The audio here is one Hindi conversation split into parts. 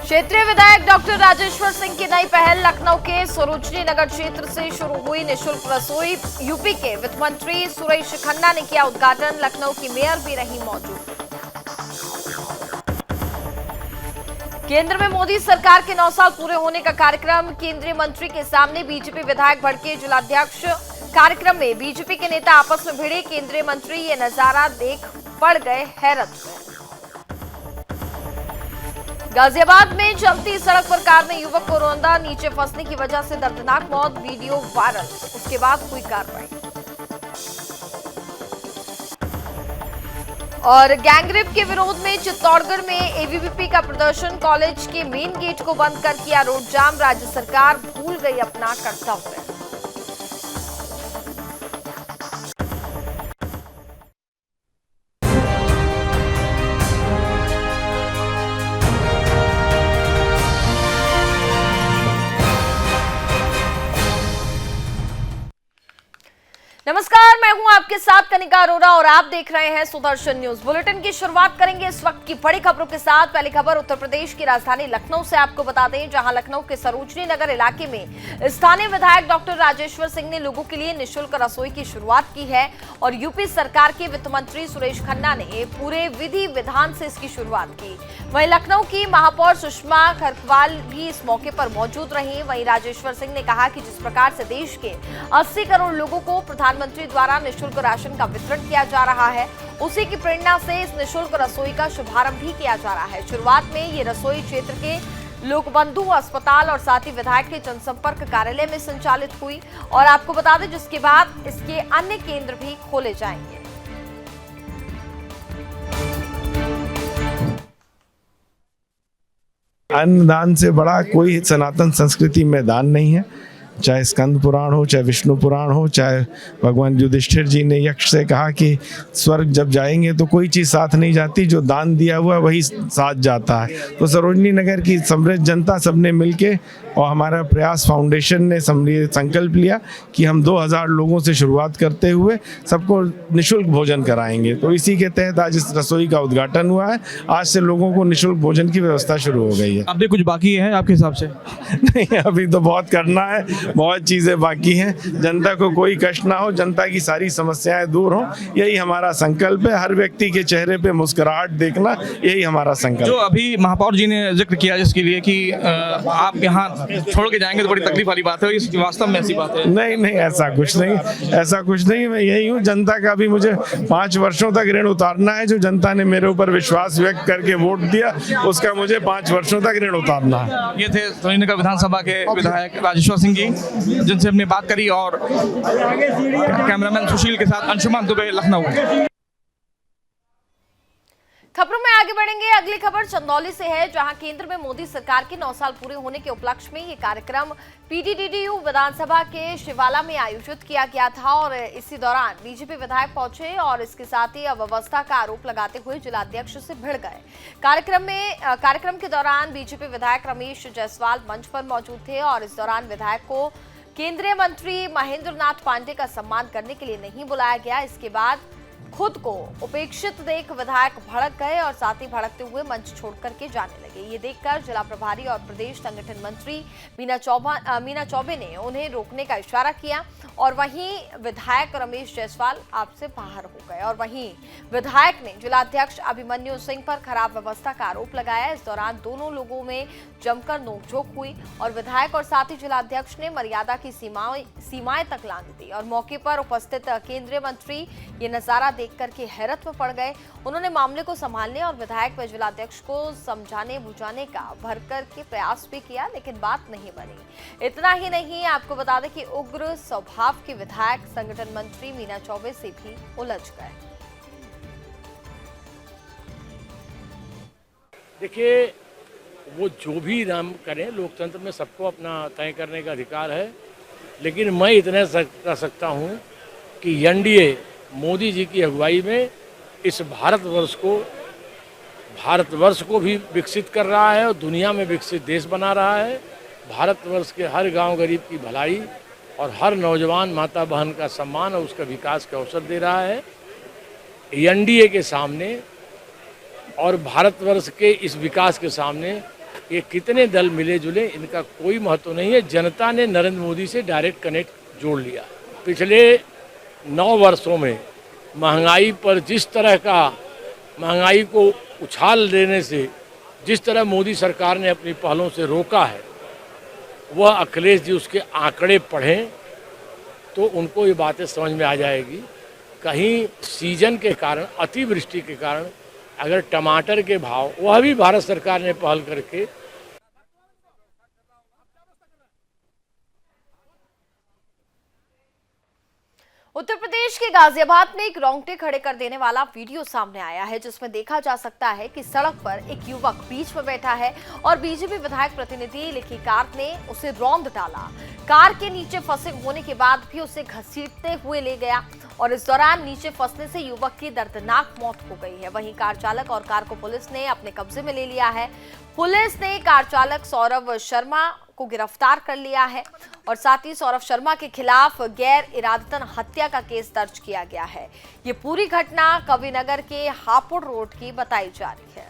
क्षेत्रीय विधायक डॉक्टर राजेश्वर सिंह की नई पहल। लखनऊ के सरोजनी नगर क्षेत्र से शुरू हुई निःशुल्क रसोई। यूपी के वित्त मंत्री सुरेश खन्ना ने किया उद्घाटन। लखनऊ की मेयर भी रही मौजूद। केंद्र में मोदी सरकार के 9 साल पूरे होने का कार्यक्रम। केंद्रीय मंत्री के सामने बीजेपी विधायक भड़के जिलाध्यक्ष। कार्यक्रम में बीजेपी के नेता आपस में भिड़े। केंद्रीय मंत्री ये नजारा देख पड़ गए हैरत में। गाजियाबाद में चलती सड़क पर कार ने युवक को रौंदा। नीचे फंसने की वजह से दर्दनाक मौत। Video viral. उसके बाद हुई कार्रवाई। और गैंगरेप के विरोध में चित्तौड़गढ़ में एबीवीपी का प्रदर्शन। कॉलेज के मेन गेट को बंद कर किया रोड जाम। राज्य सरकार भूल गई अपना कर्तव्य। नमस्कार, मैं हूं आपके साथ कनिका अरोरा और आप देख रहे हैं सुदर्शन न्यूज। बुलेटिन की शुरुआत करेंगे इस वक्त की बड़ी खबरों के साथ। पहली खबर उत्तर प्रदेश की राजधानी लखनऊ से आपको बता दें, जहां लखनऊ के सरोजनी नगर इलाके में स्थानीय विधायक डॉक्टर राजेश्वर सिंह ने लोगों के लिए निःशुल्क रसोई की शुरुआत की है। और यूपी सरकार के वित्त मंत्री सुरेश खन्ना ने पूरे विधि विधान से इसकी शुरुआत की। वहीं लखनऊ की महापौर सुषमा खरकवाल भी इस मौके पर मौजूद रही। वहीं राजेश्वर सिंह ने कहा कि जिस प्रकार से देश के 80 करोड़ लोगों को प्रधानमंत्री द्वारा निःशुल्क राशन का वितरण किया जा रहा है, उसी की प्रेरणा से इस निःशुल्क रसोई का शुभारंभ भी किया जा रहा है। शुरुआत में ये रसोई क्षेत्र के लोकबंधु अस्पताल और साथ ही विधायक के जनसंपर्क कार्यालय में संचालित हुई। और आपको बता दें, जिसके बाद इसके अन्य केंद्र भी खोले जाएंगे। अन्नदान से बड़ा कोई सनातन संस्कृति में दान नहीं है। चाहे स्कंद पुराण हो, चाहे विष्णु पुराण हो, चाहे भगवान युधिष्ठिर जी ने यक्ष से कहा कि स्वर्ग जब जाएंगे तो कोई चीज़ साथ नहीं जाती, जो दान दिया हुआ वही साथ जाता है। तो सरोजनी नगर की समृद्ध जनता सबने मिलके और हमारा प्रयास फाउंडेशन ने संकल्प लिया कि हम 2000 लोगों से शुरुआत करते हुए सबको निःशुल्क भोजन कराएंगे। तो इसी के तहत आज इस रसोई का उद्घाटन हुआ है। आज से लोगों को निःशुल्क भोजन की व्यवस्था शुरू हो गई है। अभी कुछ बाकी है आपके हिसाब से? नहीं, अभी तो बहुत करना है, बहुत चीज़ें बाकी हैं। जनता को कोई कष्ट ना हो, जनता की सारी समस्याएं दूर हो, यही हमारा संकल्प है। हर व्यक्ति के चेहरे पे मुस्कुराहट देखना, यही हमारा संकल्प। जो अभी महापौर जी ने जिक्र किया जिसके लिए कि आप यहाँ छोड़ के जाएंगे तो बड़ी तकलीफ वाली बात है, इस वास्तव में ऐसी बात है? नहीं, ऐसा कुछ नहीं। मैं यही हूँ, जनता का भी मुझे 5 वर्षों तक ऋण उतारना है। जो जनता ने मेरे ऊपर विश्वास व्यक्त करके वोट दिया, उसका मुझे 5 वर्षों तक ऋण उतारना है। ये थे सरोजनी नगर विधानसभा के विधायक राजेश्वर सिंह जी, जिनसे हमने बात करी। और कैमरामैन सुशील के साथ अंशुमान दुबे, लखनऊ। खबरों में आगे बढ़ेंगे। अगली खबर चंदौली से है, जहां केंद्र में मोदी सरकार के 9 साल पूरे होने के उपलक्ष्य में ये कार्यक्रम पीडीडीयू विधानसभा के शिवाला में आयोजित किया गया था। और इसी दौरान बीजेपी विधायक पहुंचे और इसके साथ ही अव्यवस्था का आरोप लगाते हुए जिलाध्यक्ष से भिड़ गए। कार्यक्रम के दौरान बीजेपी विधायक रमेश जायसवाल मंच पर मौजूद थे। और इस दौरान विधायक को केंद्रीय मंत्री महेंद्र नाथ पांडे का सम्मान करने के लिए नहीं बुलाया गया। इसके बाद खुद को उपेक्षित देख विधायक भड़क गए और साथ ही भड़कते हुए मंच छोड़ करके जाने लगे। ये देखकर जिला प्रभारी और प्रदेश संगठन मंत्री मीना चौबे ने उन्हें रोकने का इशारा किया। और वहीं विधायक रमेश जायसवाल आपसे बाहर हो गए। और वहीं विधायक ने जिलाध्यक्ष अभिमन्यु सिंह पर खराब व्यवस्था का आरोप लगाया। इस दौरान दोनों लोगों में जमकर नोकझोंक हुई और विधायक और साथ ही जिलाध्यक्ष ने मर्यादा की सीमाएं तक लांघ दी। और मौके पर उपस्थित केंद्रीय मंत्री ये नजारा देख करके हैरत में पड़ गए। उन्होंने मामले को संभालने और विधायक व जिलाध्यक्ष को समझाने बुझाने का भरकर के प्रयास भी किया, लेकिन बात नहीं बनी। इतना ही नहीं, आपको बता दें कि उग्र स्वभाव के विधायक संगठन मंत्री मीना चौबे से भी उलझ गए। देखिए, वो जो भी नाम करें, लोकतंत्र में सबको अपना तय करने का अधिकार है। लेकिन मैं इतना कह सकता हूं कि एनडीए मोदी जी की अगुवाई में इस भारतवर्ष को भी विकसित कर रहा है और दुनिया में विकसित देश बना रहा है। भारतवर्ष के हर गांव गरीब की भलाई और हर नौजवान माता बहन का सम्मान और उसका विकास के अवसर दे रहा है। एनडीए के सामने और भारतवर्ष के इस विकास के सामने ये कितने दल मिले जुले इनका कोई महत्व नहीं है। जनता ने नरेंद्र मोदी से डायरेक्ट कनेक्ट जोड़ लिया। पिछले 9 वर्षों में महंगाई पर जिस तरह का महंगाई को उछाल देने से जिस तरह मोदी सरकार ने अपनी पहलों से रोका है, वह अखिलेश जी उसके आंकड़े पढ़ें तो उनको ये बातें समझ में आ जाएगी। कहीं सीजन के कारण, अतिवृष्टि के कारण अगर टमाटर के भाव, वह भी भारत सरकार ने पहल करके उत्तर प्रदेश के गाजियाबाद में एक रोंगटे खड़े कर देने वाला वीडियो सामने आया है, जिसमें देखा जा सकता है कि सड़क पर एक युवक बीच में बैठा है और बीजेपी विधायक प्रतिनिधि लिखी कार ने उसे रौंद डाला। कार के नीचे फंसे होने के बाद भी उसे घसीटते हुए ले गया और इस दौरान नीचे फंसने से युवक की दर्दनाक मौत हो गई है। वहीं कार चालक और कार को पुलिस ने अपने कब्जे में ले लिया है। पुलिस ने कार चालक सौरभ शर्मा को गिरफ्तार कर लिया है और साथ ही सौरभ शर्मा के खिलाफ गैर इरादतन हत्या का केस दर्ज किया गया है। ये पूरी घटना कविनगर के हापुड़ रोड की बताई जा रही है।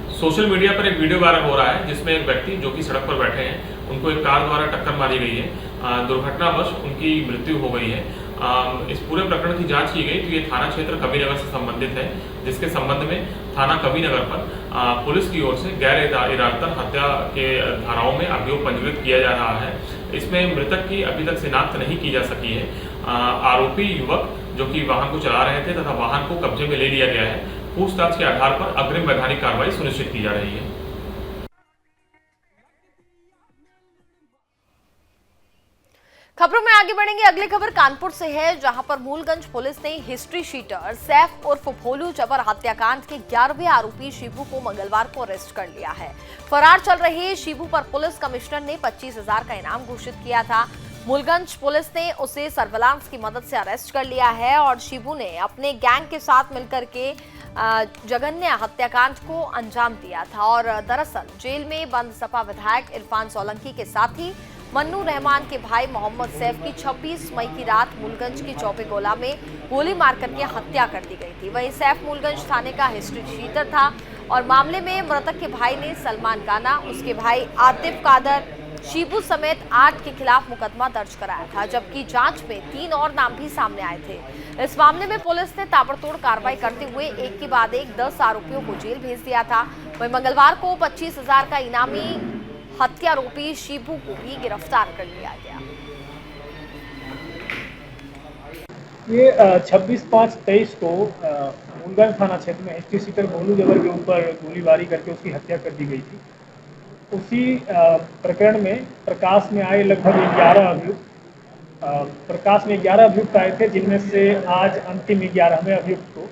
सोशल मीडिया पर एक वीडियो वायरल हो रहा है जिसमें एक व्यक्ति जो कि सड़क पर बैठे हैं, उनको एक कार द्वारा टक्कर मारी गई है। दुर्घटनावश उनकी मृत्यु हो गई है। इस पूरे प्रकरण की जांच की गई तो ये थाना क्षेत्र कविनगर से संबंधित है, जिसके संबंध में थाना कविनगर पर पुलिस की ओर से गैर इरादतन हत्या के धाराओं में अभियोग पंजीकृत किया जा रहा है। इसमें मृतक की अभी तक शिनाख्त नहीं की जा सकी है। आरोपी युवक जो कि वाहन को चला रहे थे तथा वाहन को कब्जे में ले लिया गया है। पूछताछ के आधार पर अग्रिम वैधानिक कार्रवाई सुनिश्चित की जा रही है। खबरों में आगे बढ़ेंगे। अगली खबर कानपुर से है, जहां पर मूलगंज पुलिस ने हिस्ट्री शीटर सैफ उर्फ भोलू जबर हत्याकांड के 11वें आरोपी शिबू को मंगलवार को अरेस्ट कर लिया है। फरार चल रहे शिबू पर पुलिस कमिश्नर ने 25,000 का इनाम घोषित किया था। मूलगंज पुलिस ने उसे सर्विलांस की मदद से अरेस्ट कर लिया है और शिबू ने अपने गैंग के साथ मिलकर के जघन्य हत्याकांड को अंजाम दिया था और दरअसल जेल में बंद सपा विधायक इरफान सोलंकी के साथी मन्नू रहमान के भाई मोहम्मद सैफ की 26 मई की रात मूलगंज की चौपेगोला में गोली मार करके हत्या कर दी गई थी। वहीं सैफ मूलगंज थाने का हिस्ट्री शीटर था और मामले में मृतक के भाई ने सलमान काना, उसके भाई आतिफ कादर, शिबू समेत 8 के खिलाफ मुकदमा दर्ज कराया था, जबकि जांच में 3 और नाम भी सामने आए थे। इस मामले में पुलिस ने ताबड़तोड़ कार्रवाई करते हुए एक के बाद एक 10 आरोपियों को जेल भेज दिया था। वहीं मंगलवार को 25,000 का इनामी हत्यारोपी शिबू को भी गिरफ्तार कर लिया गया। ये 26/5/23 को मूलगंज थाना क्षेत्र में हिस्ट्री शीटर भोलू जबर के ऊपर गोलीबारी करके उसकी हत्या कर दी गई थी। उसी प्रकरण में प्रकाश में आए लगभग 11 अभियुक्त प्रकाश में 11 अभियुक्त आए थे, जिनमें से आज अंतिम 11वें अभियुक्त को,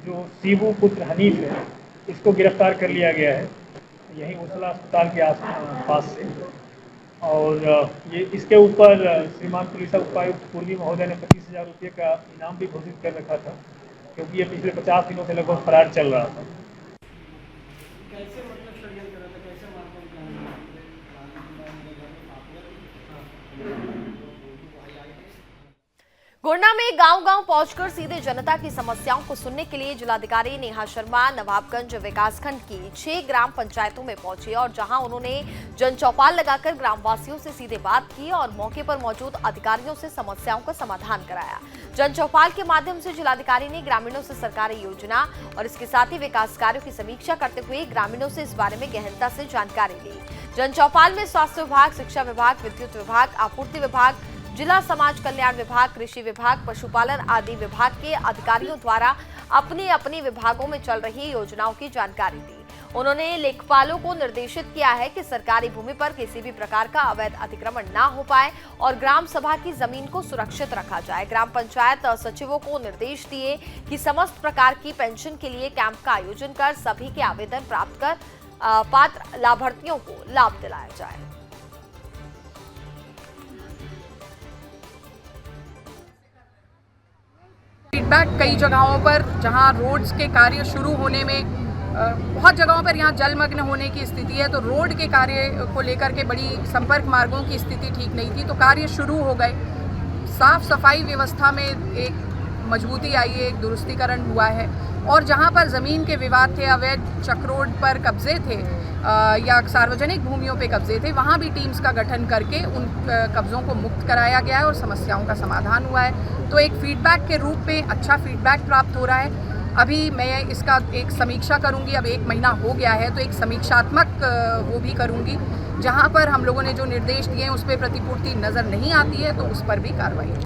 जो शिबू पुत्र हनीफ है, इसको गिरफ्तार कर लिया गया है यहीं उछला अस्पताल के आसपास से। और ये इसके ऊपर श्रीमान पुलिस उपायुक्त पूर्वी महोदय ने 25,000 रुपये का इनाम भी घोषित कर रखा था, क्योंकि ये पिछले 50 दिनों से लगभग फरार चल रहा था। गोंडा में गांव-गांव पहुंचकर सीधे जनता की समस्याओं को सुनने के लिए जिलाधिकारी नेहा शर्मा नवाबगंज विकासखंड की 6 ग्राम पंचायतों में पहुंची और जहां उन्होंने जनचौपाल लगाकर ग्रामवासियों से सीधे बात की और मौके पर मौजूद अधिकारियों से समस्याओं का समाधान कराया। जनचौपाल के माध्यम से जिलाधिकारी ने ग्रामीणों से सरकारी योजना और इसके साथ ही विकास कार्यों की समीक्षा करते हुए ग्रामीणों से इस बारे में गहनता से जानकारी ली। जनचौपाल में स्वास्थ्य विभाग, शिक्षा विभाग, विद्युत विभाग, आपूर्ति विभाग, जिला समाज कल्याण विभाग, कृषि विभाग, पशुपालन आदि विभाग के अधिकारियों द्वारा अपनी अपनी विभागों में चल रही योजनाओं की जानकारी दी। उन्होंने लेखपालों को निर्देशित किया है कि सरकारी भूमि पर किसी भी प्रकार का अवैध अतिक्रमण ना हो पाए और ग्राम सभा की जमीन को सुरक्षित रखा जाए। ग्राम पंचायत सचिवों को निर्देश दिए कि समस्त प्रकार की पेंशन के लिए कैंप का आयोजन कर सभी के आवेदन प्राप्त कर पात्र लाभार्थियों को लाभ दिलाया जाए। फीडबैक कई जगहों पर जहां रोड्स के कार्य शुरू होने में बहुत जगहों पर यहाँ जलमग्न होने की स्थिति है, तो रोड के कार्य को लेकर के बड़ी संपर्क मार्गों की स्थिति ठीक नहीं थी, तो कार्य शुरू हो गए। साफ सफाई व्यवस्था में एक मजबूती आई है, एक दुरुस्तीकरण हुआ है। और जहाँ पर ज़मीन के विवाद थे, अवैध चक्रोड पर कब्जे थे या सार्वजनिक भूमियों पे कब्जे थे, वहाँ भी टीम्स का गठन करके उन कब्ज़ों को मुक्त कराया गया है और समस्याओं का समाधान हुआ है। तो एक फीडबैक के रूप में अच्छा फीडबैक प्राप्त हो रहा है। अभी मैं इसका एक समीक्षा करूंगी, अब 1 महीना हो गया है तो एक समीक्षात्मक वो भी करूंगी, जहां पर हम लोगों ने जो निर्देश दिए हैं उस पर प्रतिपूर्ति नज़र नहीं आती है तो उस पर भी कार्रवाई होगी।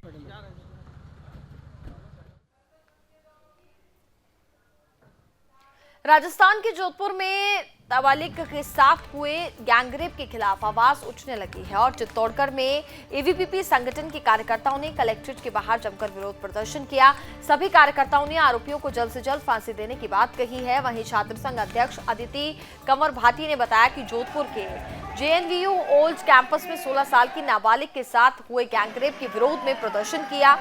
राजस्थान के जोधपुर में नाबालिग के साथ हुए गैंगरेप के खिलाफ आवाज उठने लगी है और चित्तौड़गढ़ में एबीवीपी संगठन के कार्यकर्ताओं ने कलेक्ट्रेट के बाहर जमकर विरोध प्रदर्शन किया। सभी कार्यकर्ताओं ने आरोपियों को जल्द से जल्द फांसी देने की बात कही है। वहीं छात्र संघ अध्यक्ष अदिति कंवर भाटी ने बताया कि जोधपुर के जेएनवीयू ओल्ड कैंपस में 16 साल की नाबालिग के साथ हुए गैंगरेप के विरोध में प्रदर्शन किया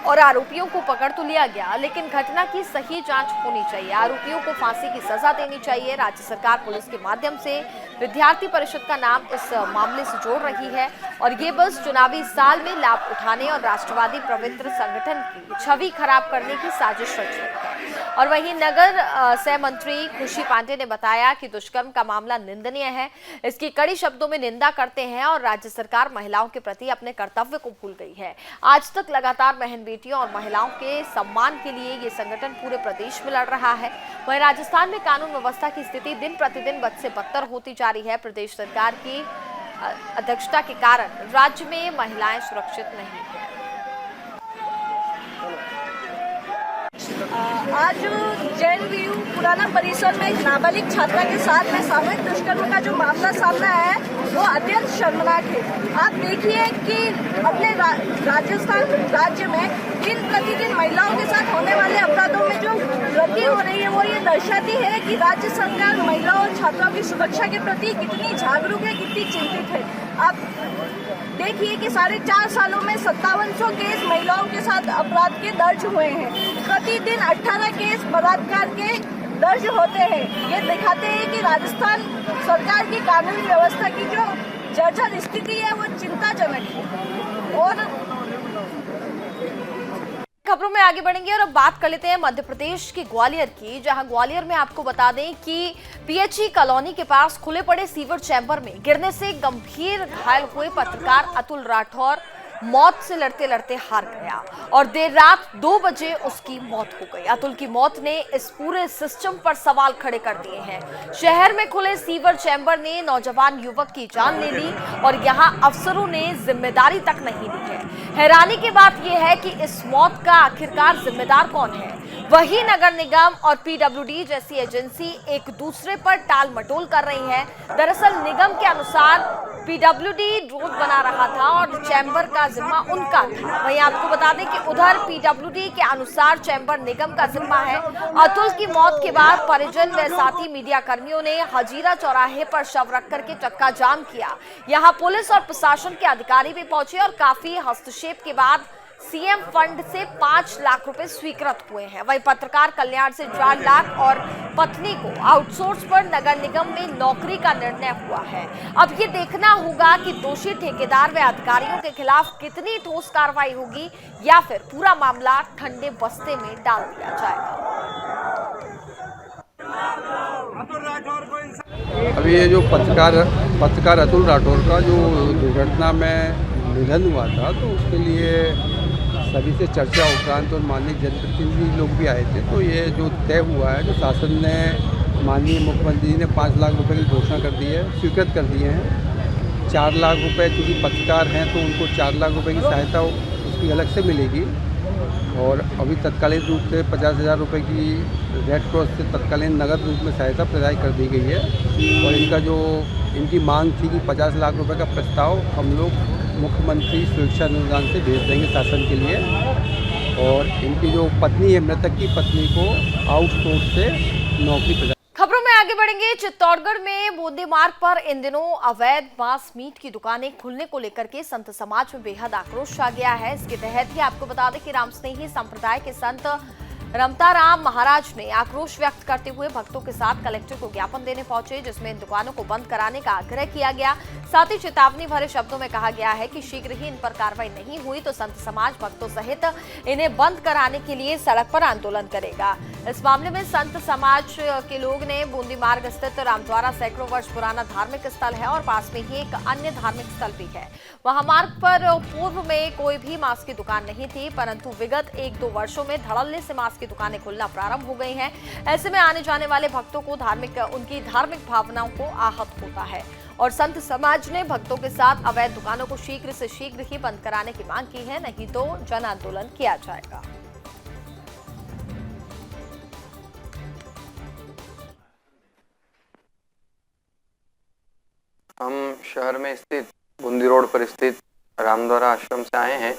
और आरोपियों को पकड़ तो लिया गया, लेकिन घटना की सही जांच होनी चाहिए। आरोपियों को फांसी की सजा देनी चाहिए। राज्य सरकार पुलिस के माध्यम से विद्यार्थी परिषद का नाम इस मामले से जोड़ रही है और ये बस चुनावी साल में लाभ उठाने और राष्ट्रवादी पवित्र संगठन की छवि खराब करने की साजिश रच रही है। और वहीं नगर सह मंत्री खुशी पांडे ने बताया कि दुष्कर्म का मामला निंदनीय है, इसकी कड़ी शब्दों में निंदा करते हैं और राज्य सरकार महिलाओं के प्रति अपने कर्तव्य को भूल गई है। आज तक लगातार बहन बेटियों और महिलाओं के सम्मान के लिए ये संगठन पूरे प्रदेश में लड़ रहा है। वहीं राजस्थान में कानून व्यवस्था की स्थिति दिन प्रतिदिन बद से बदतर होती जा रही है। प्रदेश सरकार की अध्यक्षता के कारण राज्य में महिलाएं सुरक्षित नहीं है। आज जेएनवीयू पुराना परिसर में एक नाबालिग छात्रा के साथ में सामूहिक दुष्कर्म का जो मामला सामने आया है वो अत्यंत शर्मनाक है। आप देखिए कि अपने राजस्थान राज्य में दिन प्रतिदिन महिलाओं के साथ होने वाले अपराधों में जो वृद्धि हो रही है वो ये दर्शाती है कि राज्य सरकार महिलाओं और छात्राओं की सुरक्षा के प्रति कितनी जागरूक है, कितनी चिंतित है। आप देखिए कि 4.5 सालों में 5700 केस महिलाओं के साथ अपराध के दर्ज हुए हैं। प्रतिदिन 18 केस बलात्कार के दर्ज होते हैं। ये दिखाते हैं कि राजस्थान सरकार की कानून व्यवस्था की जो जर्जर स्थिति है वो चिंताजनक है। और खबरों में आगे बढ़ेंगे और अब बात कर लेते हैं मध्य प्रदेश के ग्वालियर की, जहां ग्वालियर में आपको बता दें कि पीएचई कॉलोनी के पास खुले पड़े सीवर चैम्बर में गिरने से गंभीर घायल हुए पत्रकार अतुल राठौर मौत से लड़ते लड़ते हार गया और देर रात 2 बजे उसकी मौत हो गई। अतुल की मौत ने इस पूरे सिस्टम पर सवाल खड़े कर दिए हैं। शहर में खुले सीवर चैम्बर ने नौजवान युवक की जान ले ली और यहां अफसरों ने जिम्मेदारी तक नहीं ली है। हैरानी की बात यह है कि इस मौत का आखिरकार जिम्मेदार कौन है? वही नगर निगम और पीडब्ल्यूडी जैसी एजेंसी एक दूसरे पर टाल मटोल कर रही है। दरअसल निगम के अनुसार पीडब्ल्यूडी रोड बना रहा था और चैम्बर का जिम्मा उनका था। वहीं आपको बता दें कि उधर पीडब्ल्यूडी के अनुसार चैम्बर निगम का जिम्मा है। अतुल की मौत के बाद परिजन व साथी मीडिया कर्मियों ने हजीरा चौराहे पर शव रख करके चक्का जाम किया। यहाँ पुलिस और प्रशासन के अधिकारी भी पहुंचे और काफी हस्तक्षेप के बाद सीएम फंड से 5 लाख रुपए स्वीकृत हुए हैं। वहीं पत्रकार कल्याण से 4 लाख और पत्नी को आउटसोर्स पर नगर निगम में नौकरी का निर्णय हुआ है। अब ये देखना होगा कि दोषी ठेकेदार व अधिकारियों के खिलाफ कितनी ठोस कार्रवाई होगी या फिर पूरा मामला ठंडे बस्ते में डाल दिया जाएगा। अभी ये जो पत्रकार अतुल राठौर का जो दुर्घटना में निधन हुआ था तो उसके लिए सभी से चर्चा उपरांत और माननीय जनप्रतिनिधि लोग भी आए थे। तो ये जो तय हुआ है, जो शासन ने माननीय मुख्यमंत्री ने 5 लाख रुपए की घोषणा कर दी है, स्वीकृत कर दिए हैं। 4 लाख रुपए क्योंकि पत्रकार हैं तो उनको 4 लाख रुपए की सहायता उसकी अलग से मिलेगी और अभी तत्कालीन रूप से 50,000 रुपये की रेड क्रॉस से तत्कालीन नगद रूप में सहायता प्रदान कर दी गई है। और इनका जो इनकी मांग थी कि 50 लाख रुपए का प्रस्ताव हम लोग मुख्यमंत्री सुरक्षा अनुदान से भेज देंगे शासन के लिए। और इनकी जो पत्नी है, मृतक की पत्नी को आउटसोर्स से नौकरी प्रदान। खबरों में आगे बढ़ेंगे। चित्तौड़गढ़ में बोंदे मार्ग पर इन दिनों अवैध मांस मीट की दुकानें खुलने को लेकर के संत समाज में बेहद आक्रोश आ गया है। इसके तहत ही आपको बता दें कि राम स्नेही संप्रदाय के संत रमताराम महाराज ने आक्रोश व्यक्त करते हुए भक्तों के साथ कलेक्टर को ज्ञापन देने पहुंचे, जिसमें इन दुकानों को बंद कराने का आग्रह किया गया। साथ ही चेतावनी भरे शब्दों में कहा गया है कि शीघ्र ही इन पर कार्रवाई नहीं हुई तो संत समाज भक्तों सहित इन्हें बंद कराने के लिए सड़क पर आंदोलन करेगा। इस मामले में संत समाज के लोग ने बूंदी मार्ग स्थित रामद्वारा सैकड़ों वर्ष पुराना धार्मिक स्थल है और पास में ही एक अन्य धार्मिक स्थल भी है। वहां मार्ग पर पूर्व में कोई भी मांस की दुकान नहीं थी, परंतु विगत 1-2 वर्षों में धड़ल्ले से मांस की दुकानें खुलना प्रारंभ हो गई हैं। ऐसे में आने जाने वाले भक्तों को उनकी धार्मिक भावनाओं को आहत होता है और संत समाज ने भक्तों के साथ अवैध दुकानों को शीघ्र से शीघ्र ही बंद कराने की मांग की है, नहीं तो जन आंदोलन किया जाएगा। हम शहर में स्थित बूंदी रोड पर स्थित रामद्वारा आश्रम से आए हैं,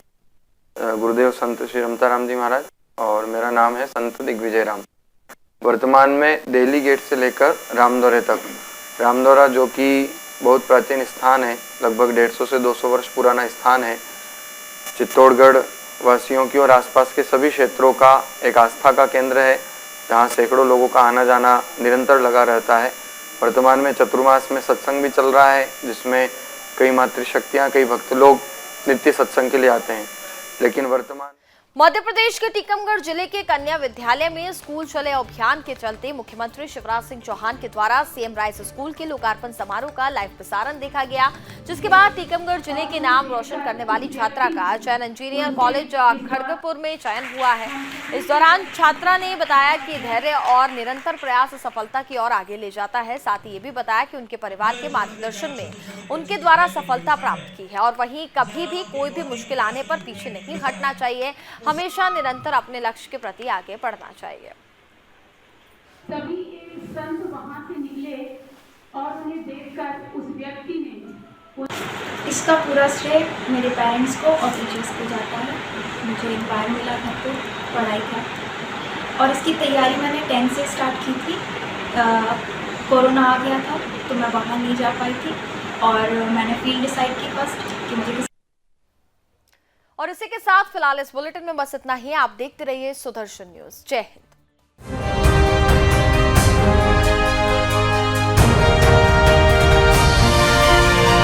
गुरुदेव संत श्री रमताराम जी महाराज, और मेरा नाम है संत दिग्विजय राम। वर्तमान में दिल्ली गेट से लेकर रामद्वारे तक, रामद्वारा जो कि बहुत प्राचीन स्थान है, लगभग 150 से 200 वर्ष पुराना स्थान है, चित्तौड़गढ़ वासियों की और आसपास के सभी क्षेत्रों का एक आस्था का केंद्र है, जहाँ सैकड़ों लोगों का आना जाना निरंतर लगा रहता है। वर्तमान में चतुर्मास में सत्संग भी चल रहा है, जिसमें कई मातृशक्तियाँ, कई भक्त लोग नित्य सत्संग के लिए आते हैं। लेकिन वर्तमान मध्य प्रदेश के टीकमगढ़ जिले के कन्या विद्यालय में स्कूल चले अभियान के चलते मुख्यमंत्री शिवराज सिंह चौहान के द्वारा सीएम राइस स्कूल के लोकार्पण समारोह का लाइव प्रसारण देखा गया, जिसके बाद टीकमगढ़ जिले के नाम रोशन करने वाली छात्रा का चयन इंजीनियर कॉलेज खड़गपुर में चयन हुआ है। इस दौरान छात्रा ने बताया कि धैर्य और निरंतर प्रयास सफलता की ओर आगे ले जाता है। साथ ही ये भी बताया कि उनके परिवार के मार्गदर्शन में उनके द्वारा सफलता प्राप्त की है और वहीं कभी भी कोई भी मुश्किल आने पर पीछे नहीं हटना चाहिए, हमेशा निरंतर अपने लक्ष्य के प्रति आगे बढ़ना चाहिए। तभी एक संत वहां से निकले और उन्हें देखकर उस व्यक्ति ने इसका पूरा श्रेय मेरे पेरेंट्स को और टीचर्स को जाता है। मुझे एक बार मिला था तो पढ़ाई का, और इसकी तैयारी मैंने 10 से स्टार्ट की थी। कोरोना आ गया था तो मैं बाहर नहीं जा पाई थी और मैंने फील्ड डिसाइड की फर्स्ट कि मुझे। और इसी के साथ फिलहाल इस बुलेटिन में बस इतना ही। आप देखते रहिए सुदर्शन न्यूज। जय हिंद।